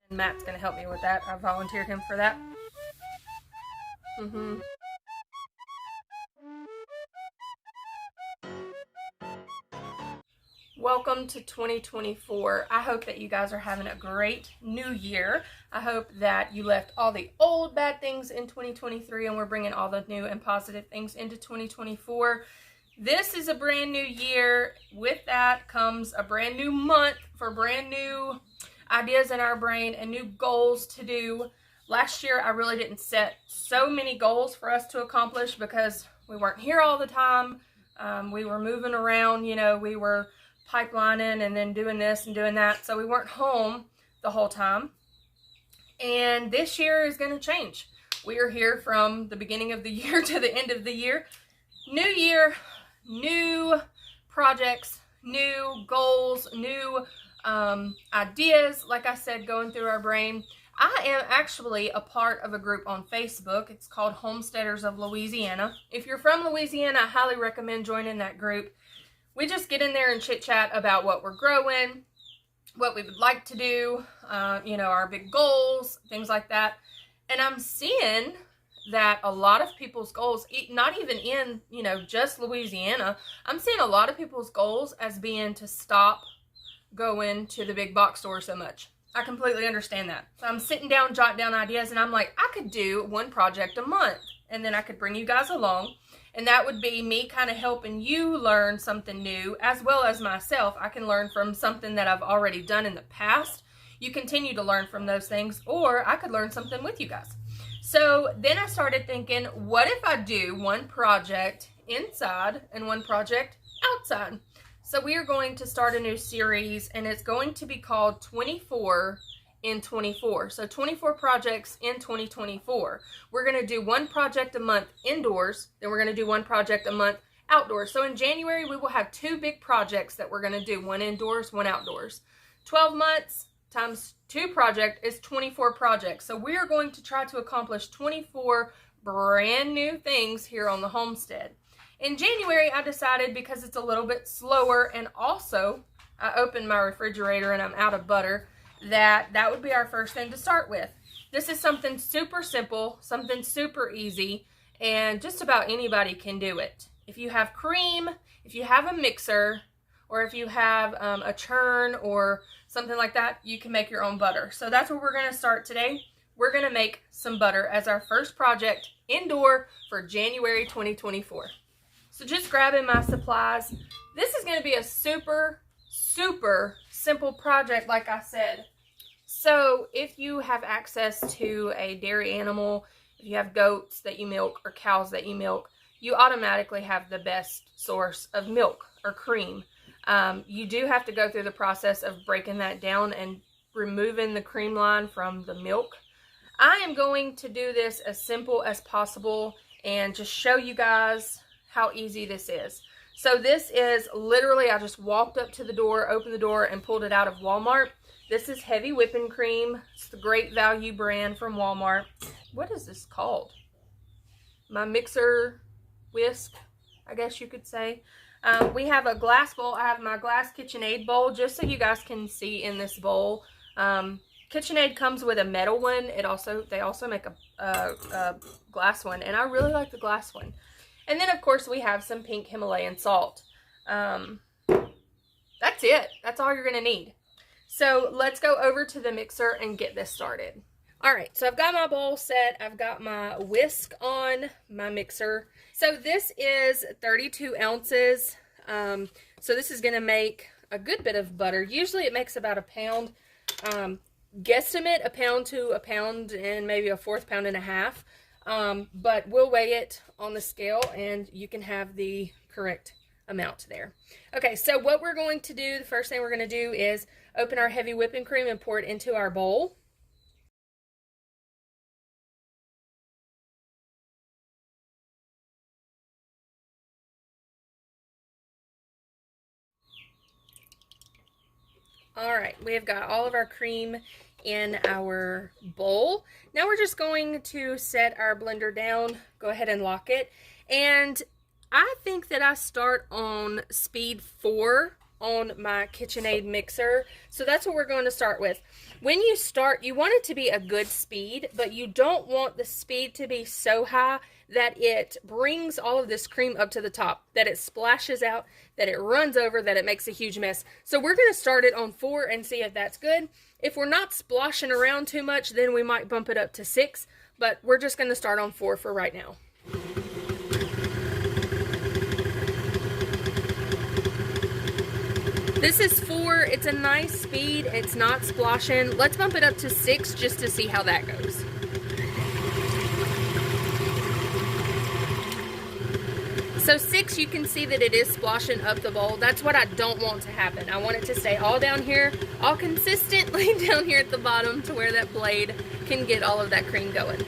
And Matt's going to help me with that. I volunteered him for that. Welcome to 2024. I hope that you guys are having a great new year. I hope that you left all the old bad things in 2023 and we're bringing all the new and positive things into 2024. This is a brand new year. With that comes a brand new month for brand new ideas in our brain and new goals to do. Last year, I really didn't set so many goals for us to accomplish because we weren't here all the time. We were moving around, we were pipelining and then doing this and doing that. So we weren't home the whole time. And this year is going to change. We are here from the beginning of the year to the end of the year. New year, new projects, new goals, new ideas, like I said, going through our brain. I am actually a part of a group on Facebook. It's called Homesteaders of Louisiana. If you're from Louisiana, I highly recommend joining that group. We just get in there and chit chat about what we're growing, what we would like to do, our big goals, things like that. And I'm seeing that a lot of people's goals, not even in, just Louisiana, I'm seeing a lot of people's goals as being to stop going to the big box store so much. I completely understand that. So I'm sitting down, jotting down ideas, and I'm like, I could do one project a month, and then I could bring you guys along, and that would be me kind of helping you learn something new, as well as myself. I can learn from something that I've already done in the past. You continue to learn from those things, or I could learn something with you guys. So then I started thinking, what if I do one project inside and one project outside? So we are going to start a new series, and it's going to be called 24 in 24. So 24 projects in 2024. We're going to do one project a month indoors, then we're going to do one project a month outdoors. So in January, we will have two big projects that we're going to do, one indoors, one outdoors. 12 months times 2 project is 24 projects. So we are going to try to accomplish 24 brand new things here on the homestead. In January, I decided, because it's a little bit slower, and also I opened my refrigerator and I'm out of butter, that would be our first thing to start with. This is something super simple, something super easy, and just about anybody can do it. If you have cream, if you have a mixer, or if you have a churn or something like that, you can make your own butter. So that's where we're going to start today. We're going to make some butter as our first project indoor for January 2024. So just grabbing my supplies. This is going to be a super, super simple project, like I said. So if you have access to a dairy animal, if you have goats that you milk or cows that you milk, you automatically have the best source of milk or cream. You do have to go through the process of breaking that down and removing the cream line from the milk. I am going to do this as simple as possible and just show you guys how easy this is. So this is literally, I just walked up to the door, opened the door, and pulled it out of Walmart. This is heavy whipping cream. It's the Great Value brand from Walmart. What is this called? My mixer whisk, I guess you could say. We have a glass bowl. I have my glass KitchenAid bowl, just so you guys can see in this bowl. KitchenAid comes with a metal one. They also make a glass one, and I really like the glass one. And then, of course, we have some pink Himalayan salt. That's it. That's all you're going to need. So let's go over to the mixer and get this started. All right, so I've got my bowl set. I've got my whisk on my mixer. So this is 32 ounces. So this is going to make a good bit of butter. Usually it makes about a pound. Guesstimate a pound to a pound and maybe a 1/4 pound and a half. But we'll weigh it on the scale and you can have the correct amount there. Okay, so what we're going to do, the first thing we're going to do is open our heavy whipping cream and pour it into our bowl. All right, we have got all of our cream in our bowl. Now we're just going to set our blender down, go ahead and lock it. And I think that I start on speed 4 on my KitchenAid mixer. So that's what we're going to start with. When you start, you want it to be a good speed, but you don't want the speed to be so high that it brings all of this cream up to the top, that it splashes out, that it runs over, that it makes a huge mess. So we're going to start it on 4 and see if that's good. If we're not splashing around too much, then we might bump it up to 6, but we're just going to start on 4 for right now. This is 4, it's a nice speed, it's not splashing. Let's bump it up to 6 just to see how that goes. So 6, you can see that it is splashing up the bowl. That's what I don't want to happen. I want it to stay all down here, all consistently down here at the bottom to where that blade can get all of that cream going.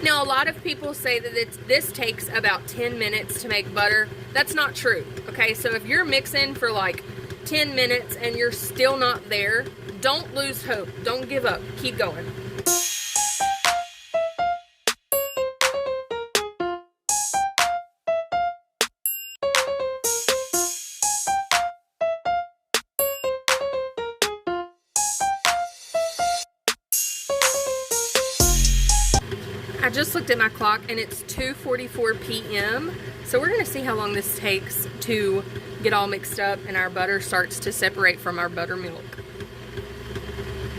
Now, a lot of people say that this takes about 10 minutes to make butter. That's not true, okay? So if you're mixing for like 10 minutes and you're still not there, don't lose hope. Don't give up. Keep going. I just looked at my clock and it's 2:44 p.m. So we're going to see how long this takes to get all mixed up and our butter starts to separate from our buttermilk.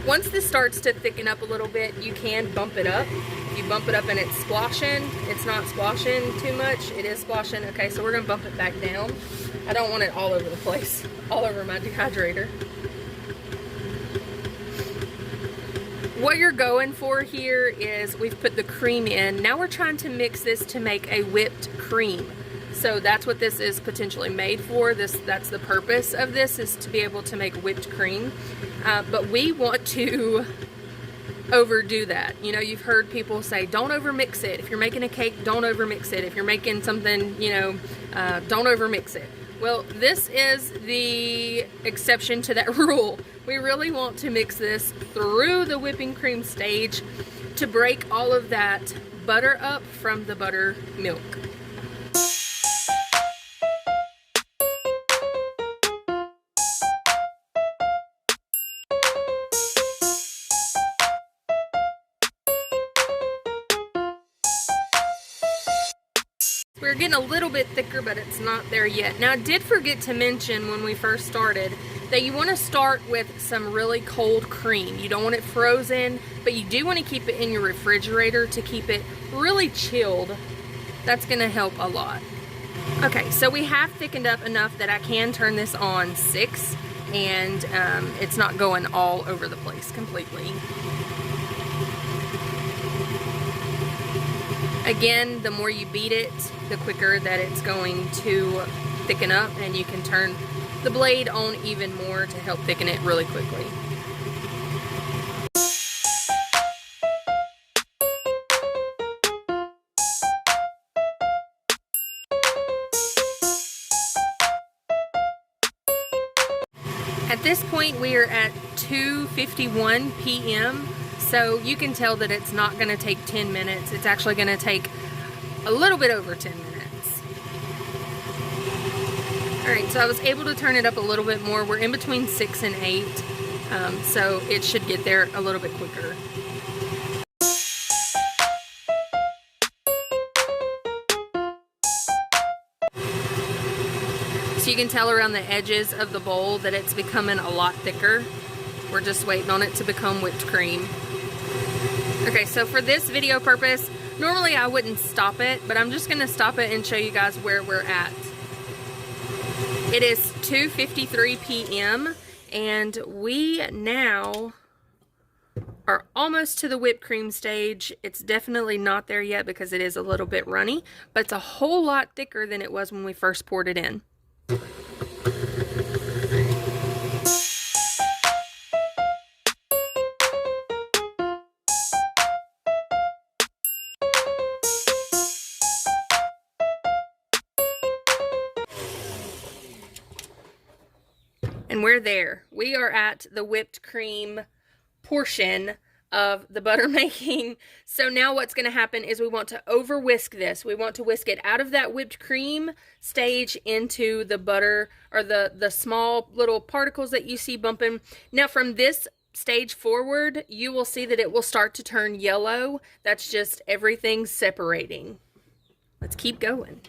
Once this starts to thicken up a little bit, you can bump it up. If you bump it up and it's splashing, it's not splashing too much, it is splashing. Okay, so we're going to bump it back down. I don't want it all over the place, all over my dehydrator. What you're going for here is we've put the cream in. Now we're trying to mix this to make a whipped cream. So that's what this is potentially made for. That's the purpose of this, is to be able to make whipped cream. But we want to overdo that. You know, you've heard people say, don't overmix it. If you're making a cake, don't overmix it. If you're making something, you know, don't overmix it. Well, this is the exception to that rule. We really want to mix this through the whipping cream stage to break all of that butter up from the buttermilk. We're getting a little bit thicker, but it's not there yet. Now, I did forget to mention when we first started that you want to start with some really cold cream. You don't want it frozen, but you do want to keep it in your refrigerator to keep it really chilled. That's going to help a lot. Okay, so we have thickened up enough that I can turn this on 6, and it's not going all over the place completely. Again, the more you beat it, the quicker that it's going to thicken up, and you can turn the blade on even more to help thicken it really quickly. At this point, we are at 2:51 p.m. So you can tell that it's not going to take 10 minutes. It's actually going to take a little bit over 10 minutes. Alright, so I was able to turn it up a little bit more. We're in between 6 and 8, so it should get there a little bit quicker. So you can tell around the edges of the bowl that it's becoming a lot thicker. We're just waiting on it to become whipped cream. Okay, so for this video purpose, normally I wouldn't stop it, but I'm just going to stop it and show you guys where we're at. It is 2:53 p.m. and we now are almost to the whipped cream stage. It's definitely not there yet because it is a little bit runny, but it's a whole lot thicker than it was when we first poured it in. And we're there. We are at the whipped cream portion of the butter making. So now what's going to happen is we want to over whisk this. We want to whisk it out of that whipped cream stage into the butter, or the small little particles that you see bumping. Now from this stage forward, you will see that it will start to turn yellow. That's just everything separating. Let's keep going.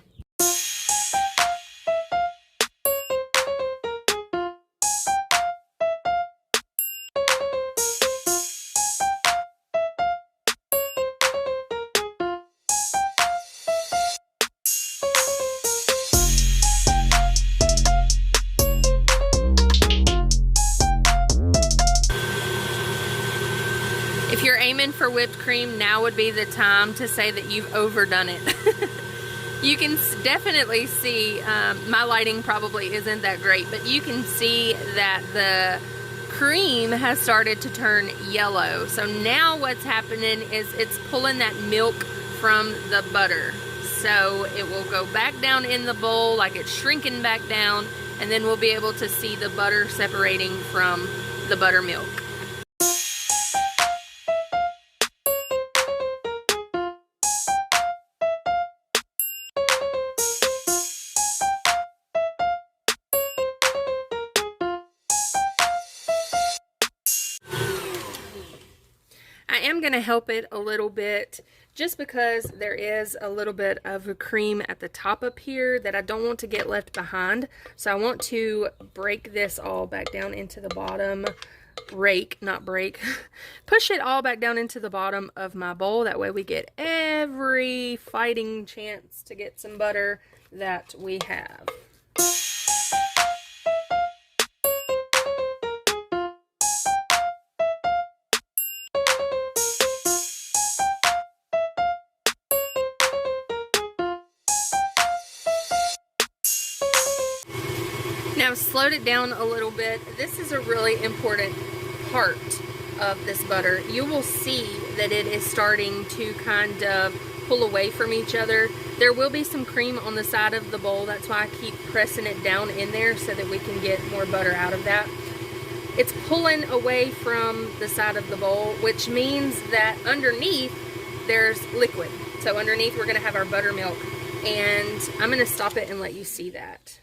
If you're aiming for whipped cream, now would be the time to say that you've overdone it. You can definitely see, my lighting probably isn't that great, but you can see that the cream has started to turn yellow. So now what's happening is it's pulling that milk from the butter. So it will go back down in the bowl like it's shrinking back down, and then we'll be able to see the butter separating from the buttermilk. I am going to help it a little bit just because there is a little bit of a cream at the top up here that I don't want to get left behind. So I want to break this all back down into the bottom, not break, push it all back down into the bottom of my bowl. That way we get every fighting chance to get some butter that we have. Now I've slowed it down a little bit. This is a really important part of this butter. You will see that it is starting to kind of pull away from each other. There will be some cream on the side of the bowl. That's why I keep pressing it down in there so that we can get more butter out of that. It's pulling away from the side of the bowl, which means that underneath there's liquid. So underneath we're going to have our buttermilk, and I'm going to stop it and let you see that.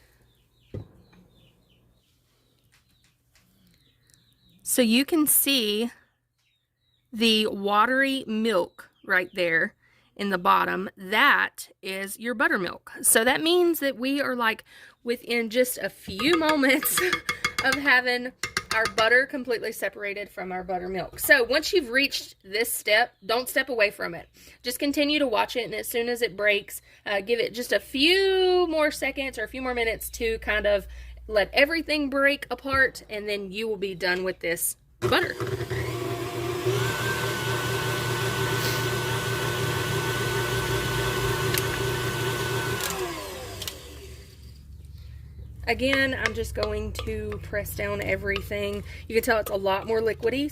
So you can see the watery milk right there in the bottom. That is your buttermilk. So that means that we are like within just a few moments of having our butter completely separated from our buttermilk. So once you've reached this step, don't step away from it. Just continue to watch it, and as soon as it breaks, give it just a few more seconds or a few more minutes to kind of let everything break apart, and then you will be done with this butter. Again, I'm just going to press down everything. You can tell it's a lot more liquidy.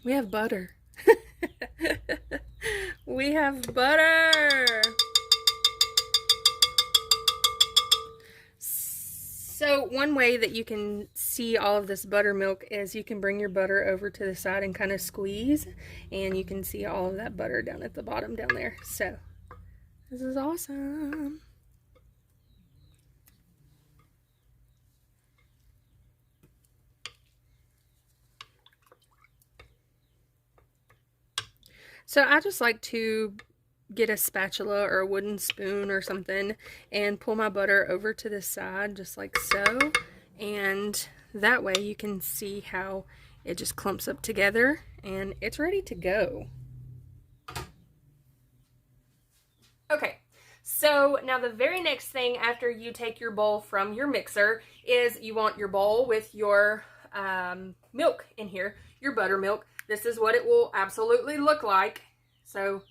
We have butter. We have butter. So one way that you can see all of this buttermilk is you can bring your butter over to the side and kind of squeeze, and you can see all of that butter down at the bottom down there. So this is awesome. So I just like to get a spatula or a wooden spoon or something and pull my butter over to the side just like so, and that way you can see how it just clumps up together and it's ready to go. Okay, so now the very next thing after you take your bowl from your mixer is you want your bowl with your milk in here, your buttermilk. This is what it will absolutely look like. So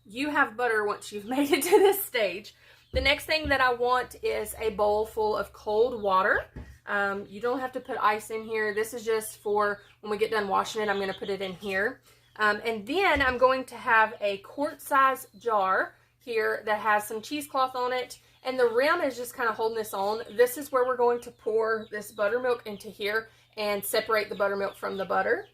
you have butter once you've made it to this stage. The next thing that I want is a bowl full of cold water. You don't have to put ice in here. This is just for when we get done washing it. I'm going to put it in here. And then I'm going to have a quart-size jar here that has some cheesecloth on it. And the rim is just kind of holding this on. This is where we're going to pour this buttermilk into here and separate the buttermilk from the butter.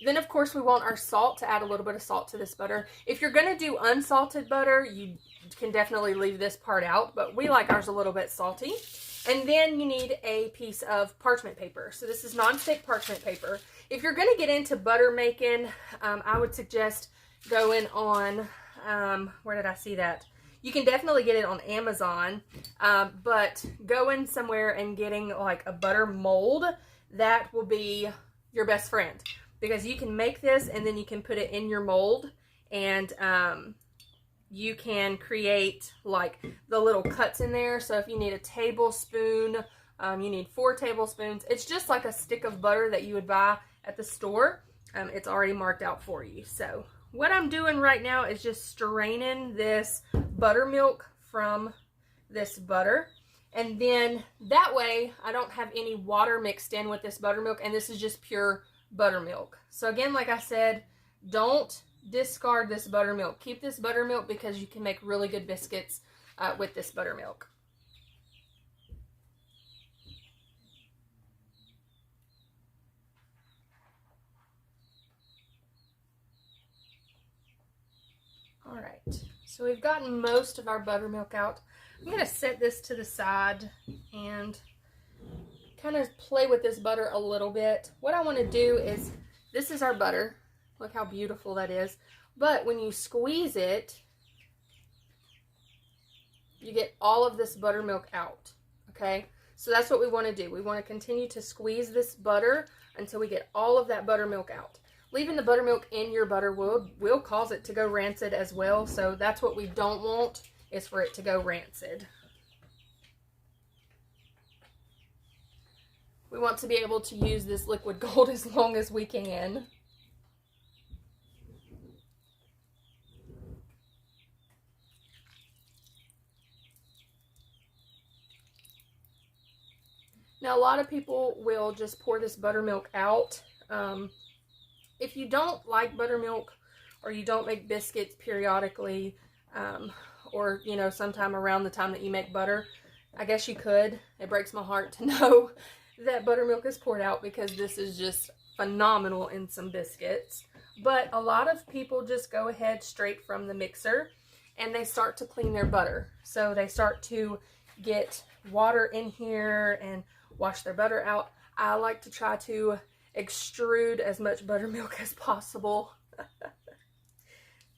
Then, of course, we want our salt, to add a little bit of salt to this butter. If you're going to do unsalted butter, you can definitely leave this part out, but we like ours a little bit salty. And then you need a piece of parchment paper. So this is nonstick parchment paper. If you're going to get into butter making, I would suggest going on, where did I see that? You can definitely get it on Amazon, but going somewhere and getting like a butter mold, that will be your best friend. Because you can make this and then you can put it in your mold, and you can create like the little cuts in there. So if you need a tablespoon, you need 4 tablespoons. It's just like a stick of butter that you would buy at the store. It's already marked out for you. So what I'm doing right now is just straining this buttermilk from this butter. And then that way I don't have any water mixed in with this buttermilk, and this is just pure buttermilk. So again, like I said, don't discard this buttermilk. Keep this buttermilk because you can make really good biscuits with this buttermilk. All right, so we've gotten most of our buttermilk out. I'm going to set this to the side and kind of play with this butter a little bit. What I want to do is, this is our butter. Look how beautiful that is. But when you squeeze it, you get all of this buttermilk out. Okay? So that's what we want to do. We want to continue to squeeze this butter until we get all of that buttermilk out. Leaving the buttermilk in your butter will cause it to go rancid as well. So that's what we don't want, is for it to go rancid. We want to be able to use this liquid gold as long as we can. Now, a lot of people will just pour this buttermilk out. If you don't like buttermilk, or you don't make biscuits periodically, or, you know, sometime around the time that you make butter, I guess you could. It breaks my heart to know that buttermilk is poured out, because this is just phenomenal in some biscuits. But a lot of people just go ahead straight from the mixer and they start to clean their butter. So they start to get water in here and wash their butter out. I like to try to extrude as much buttermilk as possible.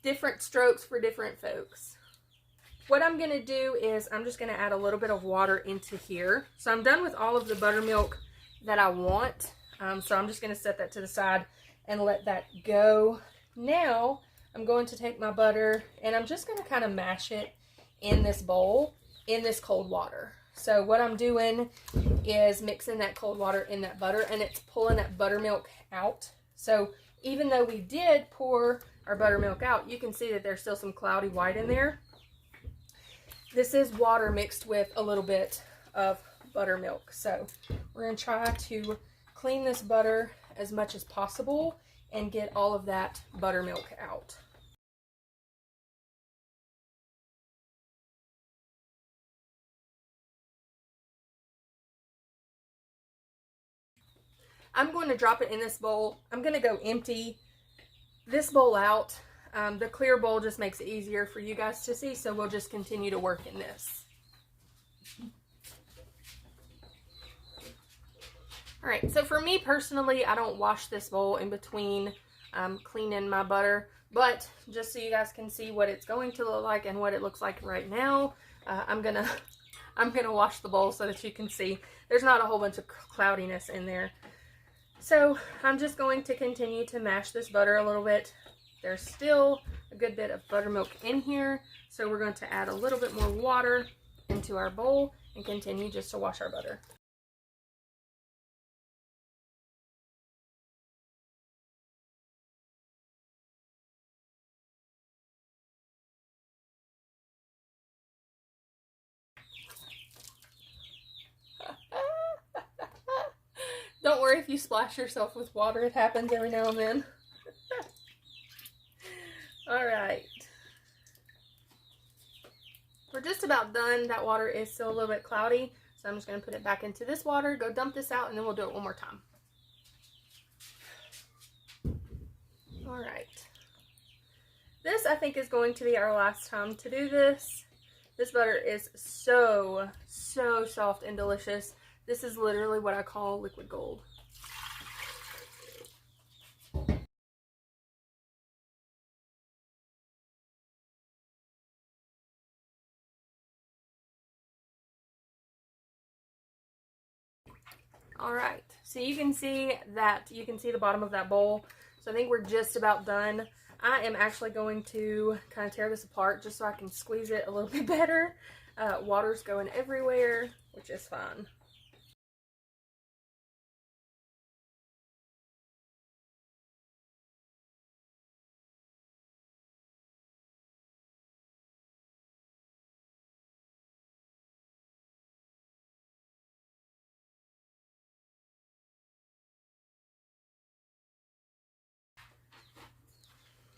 Different strokes for different folks. What I'm going to do is I'm just going to add a little bit of water into here. So I'm done with all of the buttermilk that I want. So I'm just going to set that to the side and let that go. Now I'm going to take my butter and I'm just going to kind of mash it in this bowl in this cold water. So what I'm doing is mixing that cold water in that butter, and it's pulling that buttermilk out. So even though we did pour our buttermilk out, you can see that there's still some cloudy white in there. This is water mixed with a little bit of buttermilk. So we're going to try to clean this butter as much as possible and get all of that buttermilk out. I'm going to drop it in this bowl. I'm going to go empty this bowl out. The clear bowl just makes it easier for you guys to see, so we'll just continue to work in this. All right, so for me personally, I don't wash this bowl in between cleaning my butter. But just so you guys can see what it's going to look like and what it looks like right now, I'm gonna wash the bowl so that you can see there's not a whole bunch of cloudiness in there. So I'm just going to continue to mash this butter a little bit. There's still a good bit of buttermilk in here, so we're going to add a little bit more water into our bowl and continue just to wash our butter. Don't worry if you splash yourself with water. It happens every now and then. Alright. We're just about done. That water is still a little bit cloudy, so I'm just going to put it back into this water, go dump this out, and then we'll do it one more time. Alright. This, I think, is going to be our last time to do this. This butter is so soft and delicious. This is literally what I call liquid gold. Alright, so you can see the bottom of that bowl. So I think we're just about done. I am actually going to kind of tear this apart just so I can squeeze it a little bit better. Water's going everywhere, which is fine.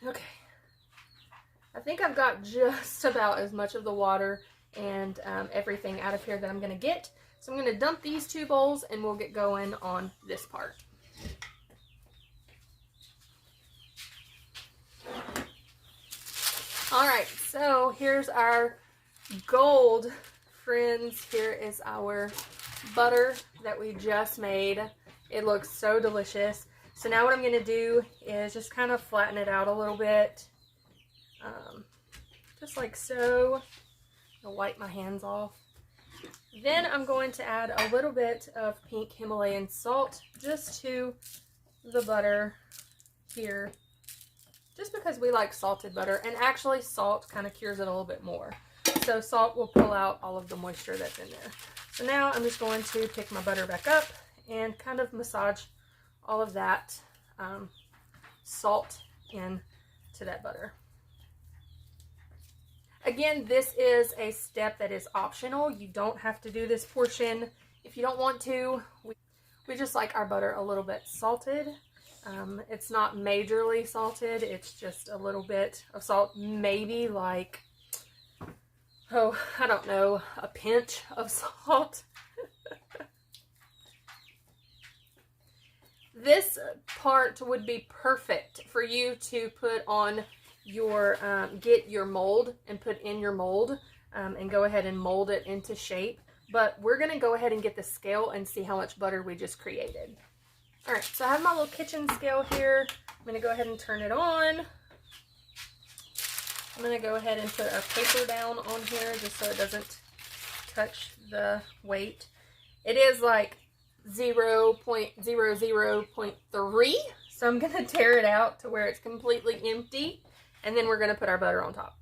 Okay, I think I've got just about as much of the water and everything out of here that I'm going to get. So I'm going to dump these two bowls and we'll get going on this part. Alright, so here's our gold, friends. Here is our butter that we just made. It looks so delicious. So now what I'm going to do is just kind of flatten it out a little bit. Just like so. I'll wipe my hands off. Then I'm going to add a little bit of pink Himalayan salt just to the butter here. Just because we like salted butter, and actually salt kind of cures it a little bit more. So salt will pull out all of the moisture that's in there. So now I'm just going to pick my butter back up and kind of massage all of that salt into that butter. Again, this is a step that is optional. You don't have to do this portion if you don't want to. We just like our butter a little bit salted. It's not majorly salted. It's just a little bit of salt, maybe like, oh, I don't know, a pinch of salt. This part would be perfect for you to put on your, get your mold and put in your mold and go ahead and mold it into shape. But we're going to go ahead and get the scale and see how much butter we just created. Alright, so I have my little kitchen scale here. I'm going to go ahead and turn it on. I'm going to go ahead and put our paper down on here just so it doesn't touch the weight. It is like 0.00.3, so I'm going to tear it out to where it's completely empty, and then we're going to put our butter on top.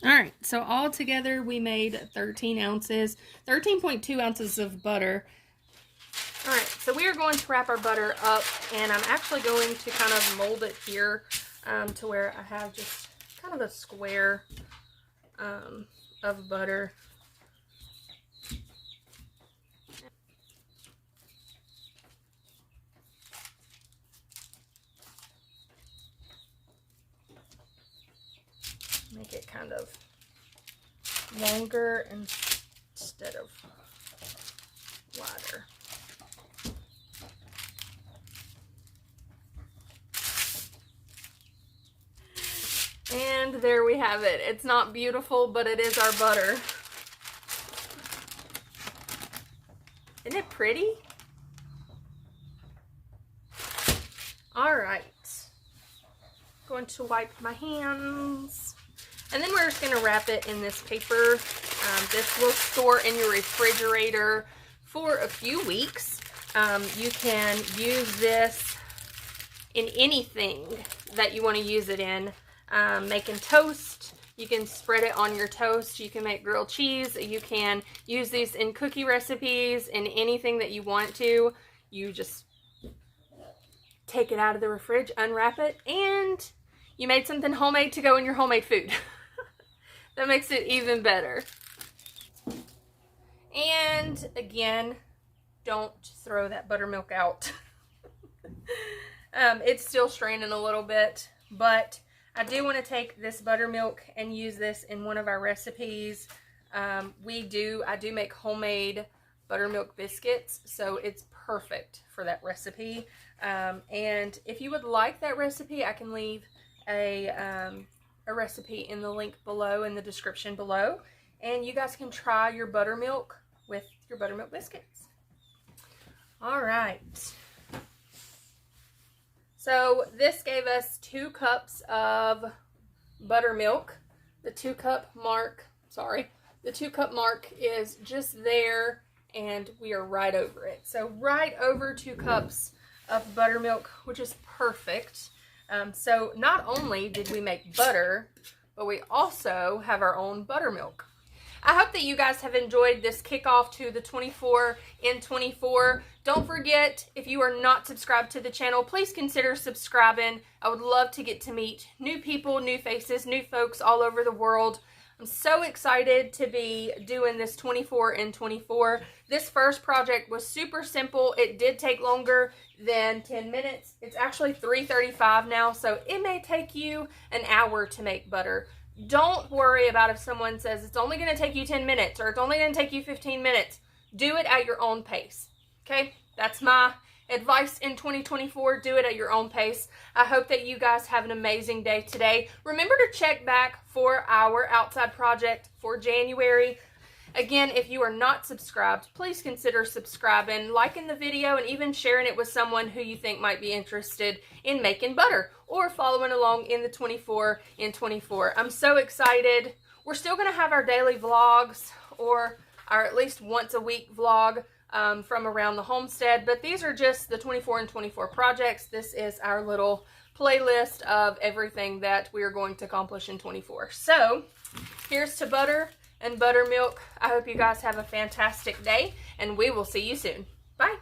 Alright, so all together we made 13 ounces, 13.2 ounces of butter. Alright, so we are going to wrap our butter up, and I'm actually going to kind of mold it here to where I have just kind of a square of butter. Make it kind of longer instead of wider. And there we have it. It's not beautiful, but it is our butter. Isn't it pretty? going to wipe my hands. And then we're just going to wrap it in this paper. This will store in your refrigerator for a few weeks. You can use this in anything that you want to use it in. Making toast, you can spread it on your toast. You can make grilled cheese. You can use these in cookie recipes, in anything that you want to. You just take it out of the fridge, unwrap it, and you made something homemade to go in your homemade food. That makes it even better. And again, don't throw that buttermilk out. It's still straining a little bit, but I do want to take this buttermilk and use this in one of our recipes. I do make homemade buttermilk biscuits, so it's perfect for that recipe. And if you would like that recipe, I can leave a recipe in the link below, in the description below, and you guys can try your buttermilk with your buttermilk biscuits. All right. So this gave us 2 cups of buttermilk. The 2 cup mark is just there, and we are right over it. So right over 2 cups of buttermilk, which is perfect. So not only did we make butter, but we also have our own buttermilk. I hope that you guys have enjoyed this kickoff to the 24 in 24. Don't forget, if you are not subscribed to the channel, please consider subscribing. I would love to get to meet new people, new faces, new folks all over the world. I'm so excited to be doing this 24 in 24. This first project was super simple. It did take longer than 10 minutes. It's actually 3:35 now, so it may take you an hour to make butter. Don't worry about if someone says it's only going to take you 10 minutes or it's only going to take you 15 minutes. Do it at your own pace. Okay? That's my advice in 2024. Do it at your own pace. I hope that you guys have an amazing day today. Remember to check back for our outside project for January. Again, if you are not subscribed, please consider subscribing, liking the video, and even sharing it with someone who you think might be interested in making butter or following along in the 24 in 24. I'm so excited. We're still going to have our daily vlogs, or our at least once a week vlog from around the homestead, but these are just the 24 in 24 projects. This is our little playlist of everything that we are going to accomplish in 24. So here's to butter and buttermilk. I hope you guys have a fantastic day, and we will see you soon. Bye.